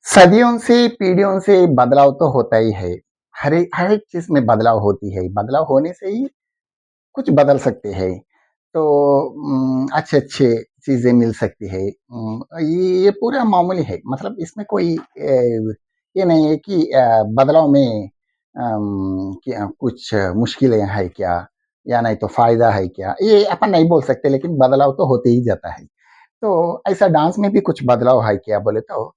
सदियों से, पीढ़ियों से बदलाव तो होता ही है। हर एक चीज़ में बदलाव होती है। बदलाव होने से ही कुछ बदल सकते हैं। तो अच्छे-अच्छे चीज़ें मिल सकती है। ये पूरा मामूली है। मतलब इसमें कोई ये नहीं है कि बदलाव में क्या कुछ मुश्किलें हैं क्या? या नहीं तो फ़ायदा है क्या? ये अपन नहीं बोल सकते, लेकिन बदलाव तो होते ही जाता है। तो ऐसा डांस में भी कुछ बदलाव है क्या बोले तो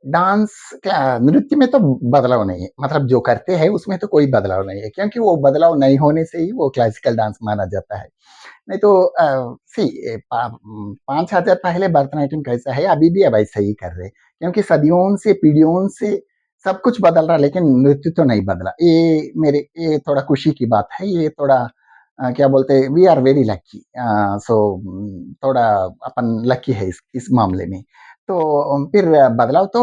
डांस क्या नृत्य में तो बदलाव नहीं है। मतलब जो करते हैं उसमें तो कोई बदलाव नहीं है, क्योंकि वो बदलाव नहीं होने से ही वो क्लासिकल डांस माना जाता है। नहीं तो 5,000 पहले भरतनाट्यम कैसा है, अभी भी अब ऐसा ही कर रहे हैं। क्योंकि सदियों से, पीढ़ियों से सब कुछ बदल रहा है, लेकिन नृत्य तो नहीं बदला। ये थोड़ा खुशी की बात है। ये थोड़ा क्या बोलते हैं, वी आर वेरी लकी। सो थोड़ा अपन लकी है इस मामले में। तो फिर बदलाव तो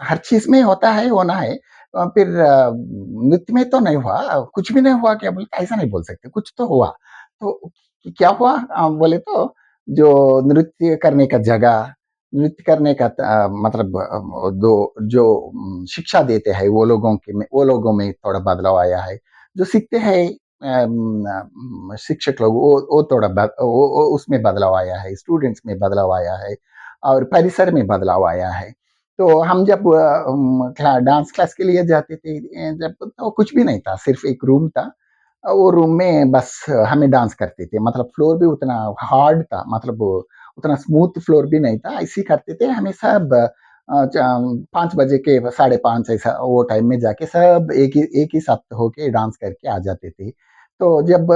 हर चीज़ में होता है, होना है। फिर नृत्य में तो नहीं हुआ, कुछ भी नहीं हुआ क्या बोलते ऐसा नहीं बोल सकते, कुछ तो हुआ। तो क्या हुआ बोले तो जो नृत्य करने का जगह, नृत्य करने का मतलब दो जो शिक्षा देते हैं वो लोगों में थोड़ा बदलाव आया है। जो सीखते हैं शिक्षक लोग वो थोड़ा वो उसमें बदलाव आया है, स्टूडेंट्स में बदलाव आया है और परिसर में बदलाव आया है। तो हम जब डांस क्लास के लिए जाते थे, जब तो कुछ भी नहीं था, सिर्फ एक रूम था। वो रूम में बस हमें डांस करते थे। मतलब फ्लोर भी उतना हार्ड था, मतलब उतना स्मूथ फ्लोर भी नहीं था, ऐसे ही करते थे हमें सब। 5 बजे के 5:30 ऐसा वो टाइम में जाके सब एक ही साथ होके डांस करके आ जाते थे। तो जब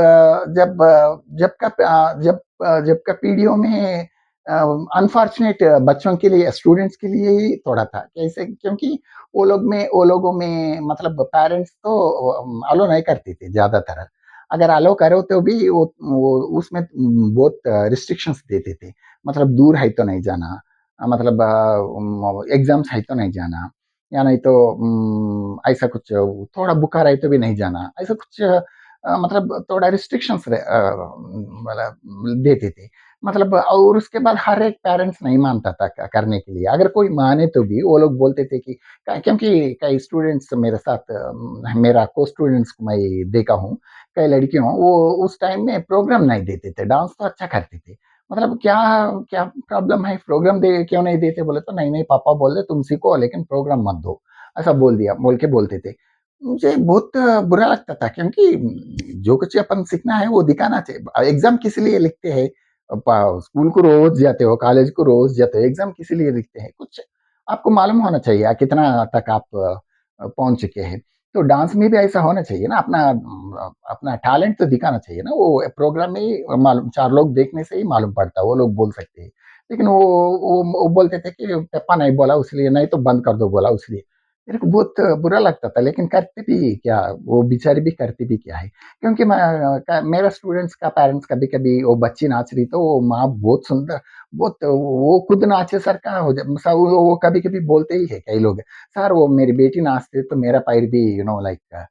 का पीढ़ियों में अनफॉर्चुनेट बच्चों के लिए, स्टूडेंट्स के लिए ही थोड़ा था कैसे, क्योंकि वो लोगों में मतलब पेरेंट्स तो अलो नहीं करते थे ज्यादातर। अगर अलो करो तो भी वो उसमें बहुत रिस्ट्रिक्शंस देते थे। मतलब दूर है तो नहीं जाना, मतलब एग्जाम्स है तो नहीं जाना, या नहीं तो ऐसा कुछ थोड़ा बुखार है तो भी नहीं जाना, ऐसा कुछ मतलब थोड़ा रिस्ट्रिक्शंस मतलब देते थे। मतलब और उसके बाद हर एक पेरेंट्स नहीं मानता था करने के लिए। अगर कोई माने तो भी वो लोग बोलते थे कि क्योंकि कई स्टूडेंट्स मेरे साथ मेरा को स्टूडेंट्स को मैं देखा हूँ, कई लड़कियों वो उस टाइम में प्रोग्राम नहीं देते थे, डांस तो अच्छा करते थे। मतलब क्या क्या प्रॉब्लम है, प्रोग्राम दे क्यों नहीं देते बोले तो नहीं नहीं पापा बोल रहे तुम सीखो लेकिन प्रोग्राम मत दो, ऐसा बोल के बोलते थे। मुझे बहुत बुरा लगता था, क्योंकि जो कुछ अपन सीखना है वो दिखाना चाहिए। एग्जाम किस लिए लिखते हैं? स्कूल को रोज जाते हो, कॉलेज को रोज जाते हो, एग्जाम किस लिए लिखते हैं? कुछ आपको मालूम होना चाहिए कितना तक आप पहुंच चुके हैं। तो डांस में भी ऐसा होना चाहिए ना, अपना अपना टैलेंट तो दिखाना चाहिए ना। वो प्रोग्राम में ही मालूम, चार लोग देखने से ही मालूम पड़ता है, वो लोग बोल सकते हैं। लेकिन वो बोलते थे कि पापा नहीं बोला उसलिए, नहीं तो बंद कर दो बोला उसलिए। मेरे को बहुत बुरा लगता था, लेकिन करते भी क्या, वो बेचारे भी करते भी क्या है। क्योंकि मेरा स्टूडेंट्स का पेरेंट्स कभी कभी वो बच्ची नाच रही तो वो माँ बहुत सुंदर, बहुत वो खुद नाचे सर का हो जाए, वो कभी कभी बोलते ही है कई लोग, सर वो मेरी बेटी नाचती है तो मेरा पैर भी लाइक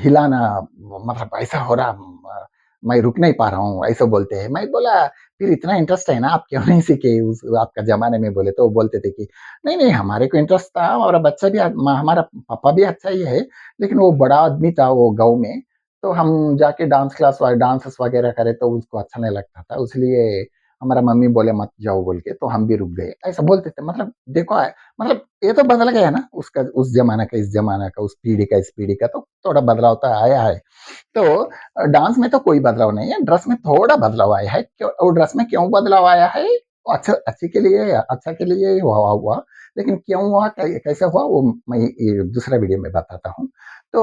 हिलाना, मतलब ऐसा हो रहा, मैं रुक नहीं पा रहा हूँ, ऐसा बोलते हैं। मैं बोला फिर इतना इंटरेस्ट है ना, आप क्यों नहीं सीखे उस आपका जमाने में? बोले तो वो बोलते थे कि नहीं नहीं हमारे को इंटरेस्ट था, और बच्चा भी हमारा पापा भी अच्छा ही है, लेकिन वो बड़ा आदमी था वो गाँव में, तो हम जाके डांसेस वगैरह करे तो उसको अच्छा नहीं लगता था, इसलिए हमारा मम्मी बोले मत जाओ बोल के, तो हम भी रुक गए, ऐसा बोलते थे। मतलब देखो मतलब ये तो बदल गया ना, उसका उस जमाना का इस जमाना का, उस पीढ़ी का इस पीढ़ी का, तो थोड़ा बदलाव तो आया है। तो डांस में तो कोई बदलाव नहीं है, ड्रेस में थोड़ा बदलाव आया है। क्यों, और ड्रेस में क्यों बदलाव आया है? वो अच्छा के लिए ही हुआ। लेकिन क्यों हुआ, कैसे हुआ, वो मैं ये दूसरा वीडियो में बताता हूँ। तो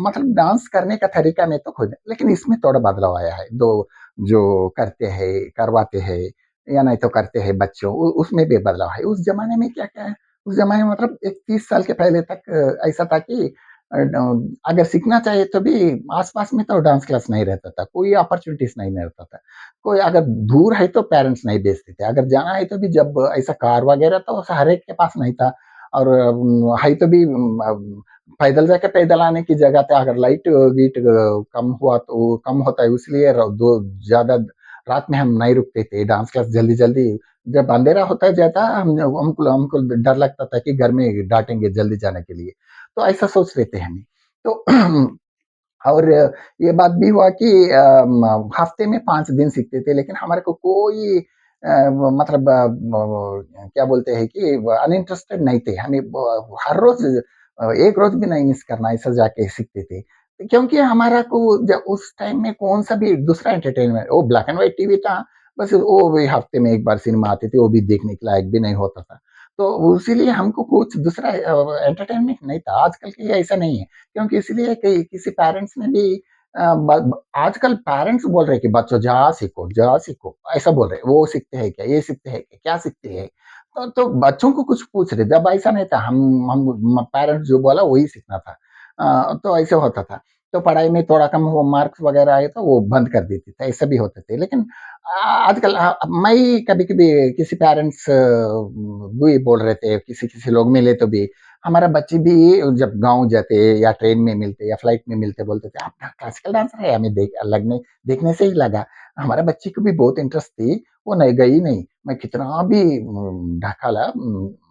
मतलब डांस करने का तरीका में तो खुद, लेकिन इसमें थोड़ा बदलाव आया है। दो जो करते हैं, करवाते हैं, या नहीं तो करते हैं बच्चों, उसमें भी बदलाव है। उस जमाने में क्या क्या है, उस जमाने में मतलब एक 30 साल के पहले तक ऐसा था कि अगर सीखना चाहिए तो भी आस-पास में तो डांस क्लास नहीं रहता था, कोई अपॉर्च्युनिटीज़ नहीं रहता था। कोई अगर दूर है तो पेरेंट्स नहीं भेजते थे, अगर जाना है तो भी जब ऐसा कार वगैरह तो हर एक के पास नहीं था। और है तो भी पैदल जाके पैदल आने की जगह पे अगर लाइट-वीट कम हुआ तो कम होता है, इसलिए र दो ज़्यादा रात में हम नहीं रुकते थे, डांस क्लास जल्दी-जल्दी जब अंधेरा होता जाता हमको डर लगता था कि घर में डाँटेंगे जल्दी जाने के लिए, तो ऐसा सोच रहे थे हम। तो और ये बात भी हुआ कि हफ्ते में 5 दिन सीखते थे, लेकिन हमारे को कोई वो मतलब क्या बोलते हैं कि अनइंटरेस्टेड नहीं थे। हमें हर रोज़ 1 रोज़ भी नहीं मिस करना, ऐसा जाके सीखते थे। क्योंकि हमारा को जब उस टाइम में कौन-सा भी दूसरा एंटरटेनमेंट वो ब्लैक एंड व्हाइट टीवी था, बस वो भी हफ्ते में 1 बार सिनेमा आती थी, वो भी देखने के लायक भी नहीं होता था। तो इसीलिए हमको कुछ दूसरा एंटरटेनमेंट नहीं था। आजकल के ऐसा नहीं है। क्योंकि इसलिए कि किसी पेरेंट्स ने भी आजकल पेरेंट्स बोल रहे हैं कि बच्चों जा सीखो, ऐसा बोल रहे हैं। वो सीखते हैं क्या? ये सीखते हैं क्या? क्या सीखते हैं? तो बच्चों को कुछ पूछ रहे, जब ऐसा नहीं था, हम पेरेंट्स जो बोला वही सीखना था। तो ऐसे होता था। तो पढ़ाई में थोड़ा कम वो मार्क्स वगैरह आए तो वो बंद कर देते थे, ऐसे भी होते थे। लेकिन आजकल मैं कभी-कभी किसी पेरेंट्स भी बोल रहे थे, किसी-किसी लोग मिले तो भी हमारा बच्चे भी जब गाँव जाते या ट्रेन में मिलते या फ्लाइट में मिलते बोलते थे, "आप क्लासिकल डांसर है?" हमें देखने से ही लगा। हमारे बच्चे को भी बहुत इंटरेस्ट थी, वो नहीं गई नहीं। मैं कितना भी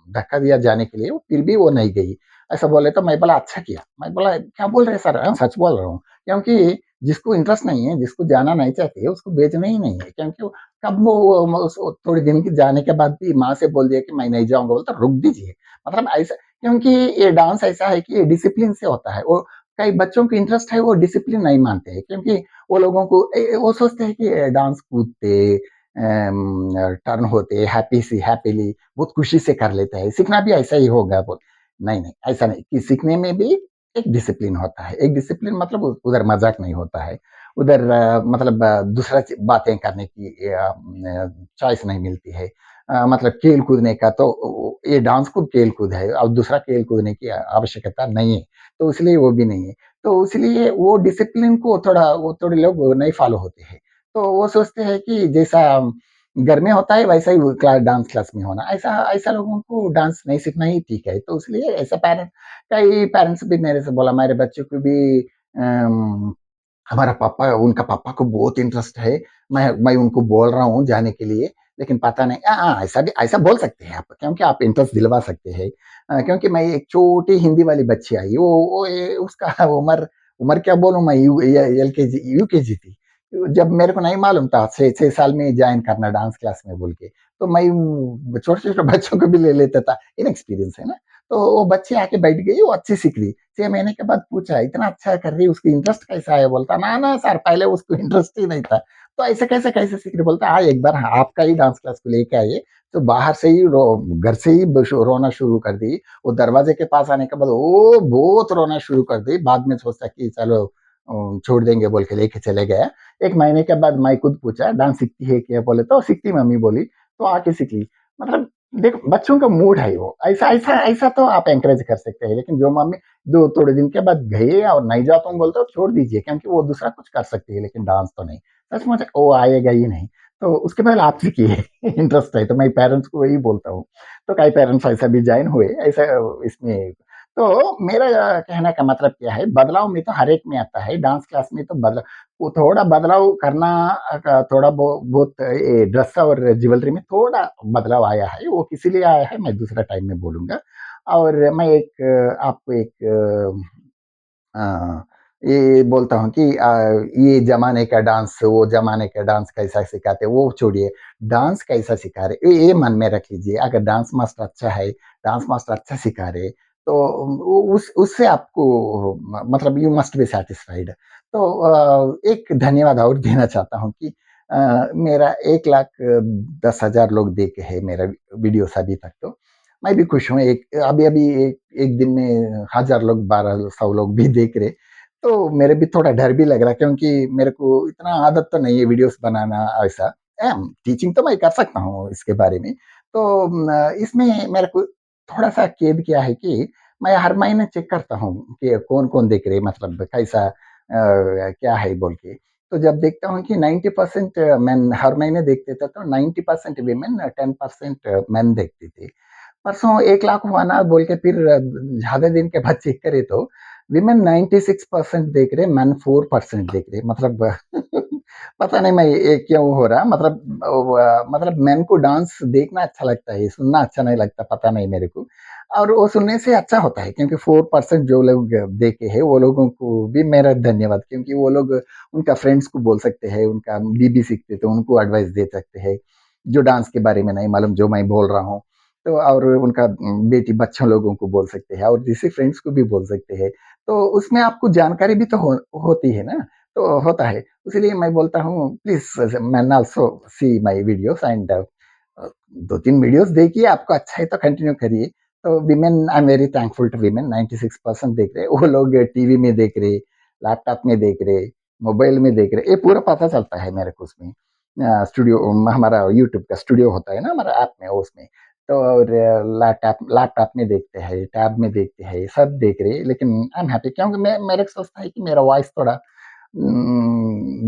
धक्का दिया जाने के लिए, फिर भी वो नहीं गई। ऐसा बोले तो मैं बोला, "अच्छा किया।" मैं बोला, "क्या बोल रहे हैं सर?" "सच बोल रहा हूँ।" क्योंकि जिसको इंटरेस्ट नहीं है, जिसको जाना नहीं चाहते, उसको भेजना ही नहीं है। क्योंकि कब वो उस थोड़े दिन के जाने के बाद भी माँ से बोल दिया कि मैं नहीं जाऊँगा, बोलता रुक दीजिए। मतलब ऐसा क्योंकि ये डांस ऐसा है कि ये डिसिप्लिन से होता है। वो कई बच्चों को इंटरेस्ट है, वो डिसिप्लिन नहीं मानते हैं क्योंकि वो लोगों को वो सोचते हैं कि डांस कूदते टर्न होते हैप्पीली बहुत खुशी से कर लेते हैं। सीखना भी ऐसा ही होगा बोल नहीं, नहीं, ऐसा नहीं कि सीखने में भी एक डिसिप्लिन होता है। एक डिसिप्लिन मतलब उधर मज़ाक नहीं होता है। उधर मतलब दूसरा बातें करने की चॉइस नहीं मिलती है। मतलब खेल कूदने का तो ये डांस को खेल कूद है और दूसरा खेल कूदने की आवश्यकता नहीं है, तो इसलिए वो भी नहीं है। तो इसलिए वो डिसिप्लिन को वो थोड़े लोग नहीं फॉलो होते हैं। तो वो सोचते हैं कि जैसा घर में होता है वैसा ही वो डांस क्लास में होना। ऐसा ऐसा लोगों को डांस नहीं सीखना ही ठीक है। तो इसलिए ऐसा कई पेरेंट्स भी मेरे से बोला, मेरे बच्चे को भी अम हमारा पापा उनका पापा को बहुत इंटरेस्ट है। मैं उनको बोल रहा हूँ जाने के लिए, लेकिन पता नहीं ऐसा बोल सकते हैं आप क्योंकि आप इंटरेस्ट दिलवा सकते हैं। क्योंकि मैं एक छोटी हिंदी वाली बच्ची आई, वो ये उसका उम्र उम्र क्या बोलूँ मैं एलकेजी यूकेजी थी। तो जब मेरे को नहीं मालूम था 6 साल में जॉइन करना डांस क्लास में बोल के, तो मैं छोटे-छोटे बच्चों को भी ले लेता था, इनएक्सपीरियंस है ना। तो वो बच्ची आके बैठ गई, वो अच्छी सीख रही। 6 महीने के बाद पूछा, "इतना अच्छा कर रही है, उसको इंटरेस्ट कैसा है?" बोलता, "ना, ना सर, पहले उसको इंटरेस्ट ही नहीं था।" तो ऐसे कैसे सीख रही? बोलता, "हाँ, एक बार हाँ, आपका ही डांस क्लास को लेके आइए।" तो बाहर से ही घर से ही रोना शुरू कर दी। वो दरवाजे के पास आने के बाद वो बहुत रोना शुरू कर दी। बाद में सोचा कि चलो छोड़ देंगे बोल के लेके चले गया। 1 महीने के बाद मैं खुद पूछा, "डांस सीखती है क्या?" बोले तो, "सीखती मम्मी" बोली। तो आके सीख ली। मतलब देखो बच्चों का मूड है वो। ऐसा तो आप एनकरेज कर सकते हैं, लेकिन जो मम्मी 2 थोड़े दिन के बाद गए और नहीं जाता हूँ बोलते हो, छोड़ दीजिए क्योंकि वो दूसरा कुछ कर सकती है, लेकिन डांस तो नहीं। सचमुच वो आएगा ही नहीं। तो उसके बाद आप सीखिए इंटरेस्ट है तो मैं पेरेंट्स को वही बोलता हूँ। तो कई पेरेंट्स ऐसा भी जॉइन हुए, ऐसा इसमें तो मेरा कहने का मतलब क्या है, बदलाव में तो हर एक में आता है, डांस क्लास में तो वो थोड़ा बदलाव करना थोड़ा बहुत ये ड्रेस और ज्वेलरी में थोड़ा बदलाव आया है, वो किस लिए आया है मैं दूसरा टाइम में बोलूँगा। और मैं आपको हाँ, ये बोलता हूँ कि ये ज़माने का डांस, वो ज़माने का डांस कैसा सिखाते हैं, वो छोड़िए, डांस कैसा सिखा रहे, ये मन में रख लीजिए। अगर डांस मास्टर अच्छा है, डांस मास्टर अच्छा सिखा रहे, तो उ उस उससे आपको मतलब यू मस्ट बी सैटिस्फाइड। तो एक धन्यवाद और देना चाहता हूँ कि मेरा 1,10,000 लोग देखे हैं मेरा वीडियोज़ अभी तक तो। मैं भी खुश हूँ, एक अभी-अभी एक एक दिन में 1000 लोग 1200 लोग भी देख रहे, तो मेरे भी थोड़ा डर भी लग रहा है क्योंकि मेरे को इतना आदत तो नहीं है वीडियोज़ बनाना ऐसा। टीचिंग तो मैं कर सकता हूँ इसके बारे में। तो इसमें मेरे को थोड़ा-सा खेद क्या है कि मैं हर महीने चेक करता हूँ कि कौन-कौन देख रहे हैं मतलब कैसा क्या है बोल के। तो जब देखता हूँ कि 90% मेन हर महीने देखते थे, तो 90% वीमेन 10% मेन देखते थे। परसों 1 लाख हुआ ना बोल के फिर ज़्यादा दिन के बाद चेक करे तो वीमेन 96% देख रहे, मेन 4% देख रहे मतलब पता नहीं मैं ये क्यों हो रहा मतलब मतलब मेन को डांस देखना अच्छा लगता है, सुनना अच्छा नहीं लगता, पता नहीं मेरे को। और वो सुनने से अच्छा होता है क्योंकि 4% जो लोग देखे हैं वो लोगों को भी मेरा धन्यवाद, क्योंकि वो लोग उनका फ्रेंड्स को बोल सकते हैं, उनका बीबी सीखते तो उनको एडवाइस दे सकते हैं जो डांस के बारे में नहीं मालूम जो मैं बोल रहा हूँ। तो और उनका बेटी बच्चों लोगों को बोल सकते हैं और दूसरे फ्रेंड्स को भी बोल सकते हैं। तो उसमें आपको जानकारी भी तो होती है ना, तो होता है। इसलिए मैं बोलता हूँ please man also see my videos and 2-3 videos देखिए, आपको अच्छा है तो कंटिन्यू करिए। तो women I am very thankful to women, 96% देख रहे, वो लोग टीवी में देख रहे, लैपटॉप में देख रहे, मोबाइल में देख रहे, ये पूरा पता चलता है मेरे को उसमें। स्टूडियो हमारा यूट्यूब का स्टूडियो होता है ना हमारा ऐप में, उसमें तो और लैपटॉप लैपटॉप में देखते हैं, टैब में देखते हैं, सब देख रहे हैं, लेकिन आई एम हैप्पी क्योंकि मैं मेरे को सोचता है कि मेरा वॉइस थोड़ा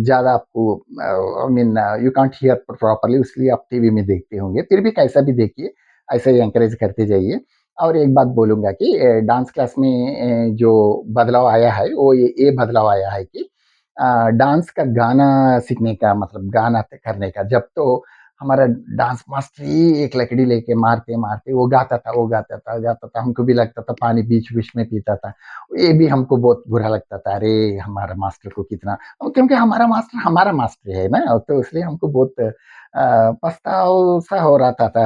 ज़्यादा आपको I mean you can't hear properly, इसलिए आप टीवी में देखते होंगे। फिर भी कैसा भी देखिए, ऐसे ही एनकरेज करते जाइए। और एक बात बोलूँगा कि डांस क्लास में जो बदलाव आया है, वो ये बदलाव आया है कि डांस का गाना सीखने का मतलब गाना करने का, जब तो हमारा डांस मास्टर ही एक लकड़ी लेके मारते-मारते वो गाता था, हमको भी लगता था पानी बीच-बीच में पीता था। ये भी हमको बहुत बुरा लगता था, अरे! हमारा मास्टर को कितना क्योंकि हमारा मास्टर है ना, तो इसलिए हमको बहुत पछतावा-सा हो रहा था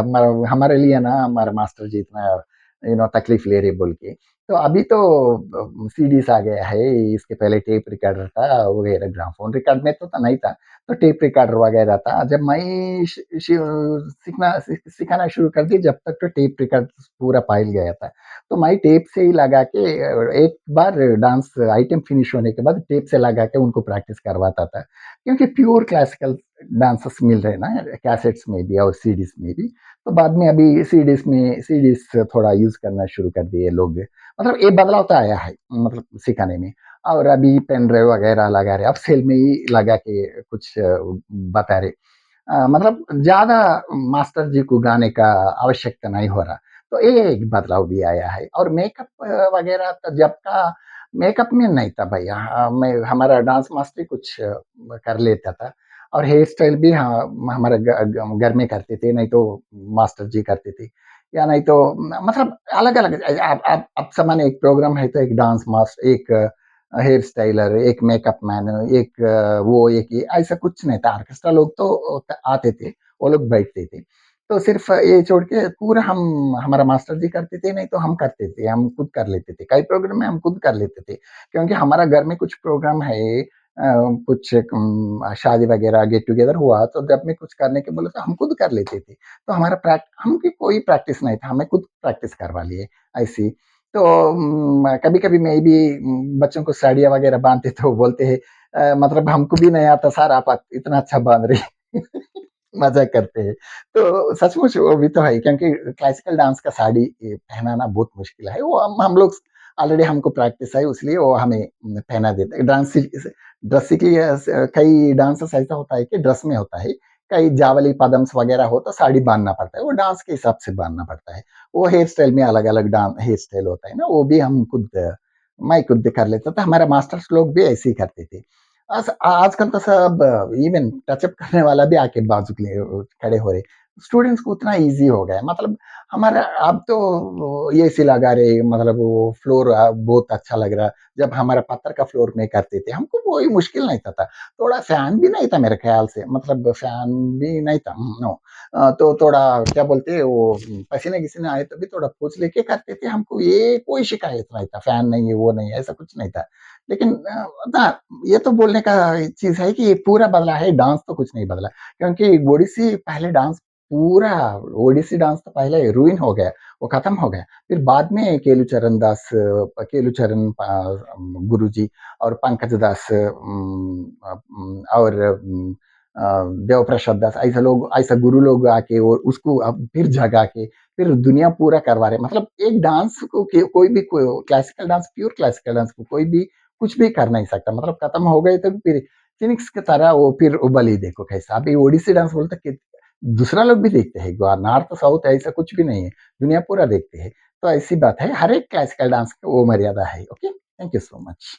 हमारे लिए ना हमारा मास्टर जी इतना तकलीफ ले रहे बोल के। तो अभी तो सीडीज़ आ गया है, इसके पहले टेप रिकॉर्डर था वगैरह, ग्रामोफोन रिकॉर्ड में तो नहीं था, तो टेप रिकॉर्डर वगैरह था। जब मैं सिखाना शुरू कर दिया, जब तक तो टेप रिकॉर्डर पूरा पाइल गया था। तो मैं टेप से ही लगा के एक बार डांस आइटम फिनिश होने के बाद टेप से लगा के उनको प्रैक्टिस करवाता था, क्योंकि प्योर क्लासिकल डांसर्स मिल रहे हैं ना कैसेट्स में भी और सीडीज में भी। तो बाद में अभी सीडीज थोड़ा यूज करना शुरू कर दिए लोग, मतलब ये बदलाव तो आया है मतलब सिखाने में। और अभी पेन ड्राइव वगैरह लगा रहे, अब सेल में ही लगा के कुछ बता रहे, मतलब ज़्यादा मास्टर जी को गाने का आवश्यकता नहीं हो रहा। तो ये एक बदलाव भी आया है और मेकअप वगैरह तो जब का मेकअप में नहीं था भैया, मैं हमारा डांस मास्टर ही कुछ कर लेता था और हेयर स्टाइल भी हाँ, हमारे घर में करते थे, नहीं तो मास्टर जी करते थे, या नहीं तो मतलब अलग-अलग अब सामान्य एक प्रोग्राम है तो एक डांस मास्टर, एक हेयर स्टाइलर, एक मेकअप मैन, एक वो एक ये ऐसा कुछ नहीं था। ऑर्केस्ट्रा लोग तो आते थे, वो लोग बैठते थे। तो सिर्फ़ ये छोड़ के पूरा हम हमारा मास्टर जी करते थे, नहीं तो हम करते थे, हम खुद कर लेते थे। कई प्रोग्राम में हम खुद कर लेते थे, क्योंकि हमारा घर में कुछ प्रोग्राम है, कुछ शादी वगैरह गेट टुगेदर हुआ, तो जब में कुछ करने के बोले तो हम खुद कर लेते थे। तो हमारा हमकी कोई प्रैक्टिस नहीं था, हमें खुद प्रैक्टिस करवा लिए, ऐसी। तो कभी-कभी मैं भी बच्चों को साड़ियाँ वगैरह बाँधते तो बोलते हैं मतलब हमको भी नहीं आता सर, आप इतना अच्छा बाँध रही हैं। मज़ाक करते हैं। तो सचमुच वो भी तो है, क्योंकि क्लासिकल डांस का साड़ी पहनाना बहुत मुश्किल है। वो हम लोग ऑलरेडी हमको प्रैक्टिस है, इसलिए वो हमें पहना देते हैं। ड्रेस सीख लिया कई डांसेस ऐसा होता है कि ड्रेस में होता है, कई जावली पदम्स वगैरह हो तो साड़ी बाँधना पड़ता है, वो डांस के हिसाब से बाँधना पड़ता है। वो हेयर स्टाइल में अलग-अलग हेयर स्टाइल होता है ना, वो भी हम खुद मैं खुद कर लेता था, हमारे मास्टर्स लोग भी ऐसे ही करते थे। आजकल तो सब इवन टचअप करने वाला भी आके बाजू के लिए खड़े हो रहे। स्टूडेंट्स को उतना ईज़ी हो गया है, मतलब हमारा अब तो वो एसी लगा रहे, मतलब वो फ्लोर बहुत अच्छा लग रहा। जब हमारा पत्थर का फ्लोर में करते थे, हमको कोई मुश्किल नहीं था। थोड़ा फैन भी नहीं था मेरे ख़्याल से, मतलब फैन भी नहीं था, नो। तो थोड़ा क्या बोलते हैं वो पसीने-गिसीने आए तो भी थोड़ा पोंछ लेके करते थे, हमको ये कोई शिकायत नहीं था, फैन नहीं है, वो नहीं है, ऐसा कुछ नहीं था। लेकिन ना ये तो बोलने का चीज़ है कि ये पूरा बदला है, डांस तो कुछ नहीं बदला। क्योंकि ओडिसी पहले डांस पूरा ओडिसी डांस तो पहले रुइन हो गया, वो खत्म हो गया। फिर बाद में केलुचरण गुरुजी और पंकज दास और देव प्रसाद दास, ऐसे लोग, ऐसा गुरु लोग आके और उसको अब फिर जगा के फिर दुनिया पूरा करवा रहे। मतलब एक डांस को कोई भी classical dance, pure classical dance को कोई भी कुछ भी कर नहीं सकता, मतलब खत्म हो गए तो फिर फिनिक्स की तरह वो फिर उबल ही देखो कैसा। अभी ओडिसी डांस बोलते कि दूसरा लोग भी देखते हैं, नॉर्थ साउथ ऐसा कुछ भी नहीं है, दुनिया पूरा देखते हैं। तो ऐसी बात है, हर एक क्लासिकल डांस की वो मर्यादा है। Okay, thank you so much.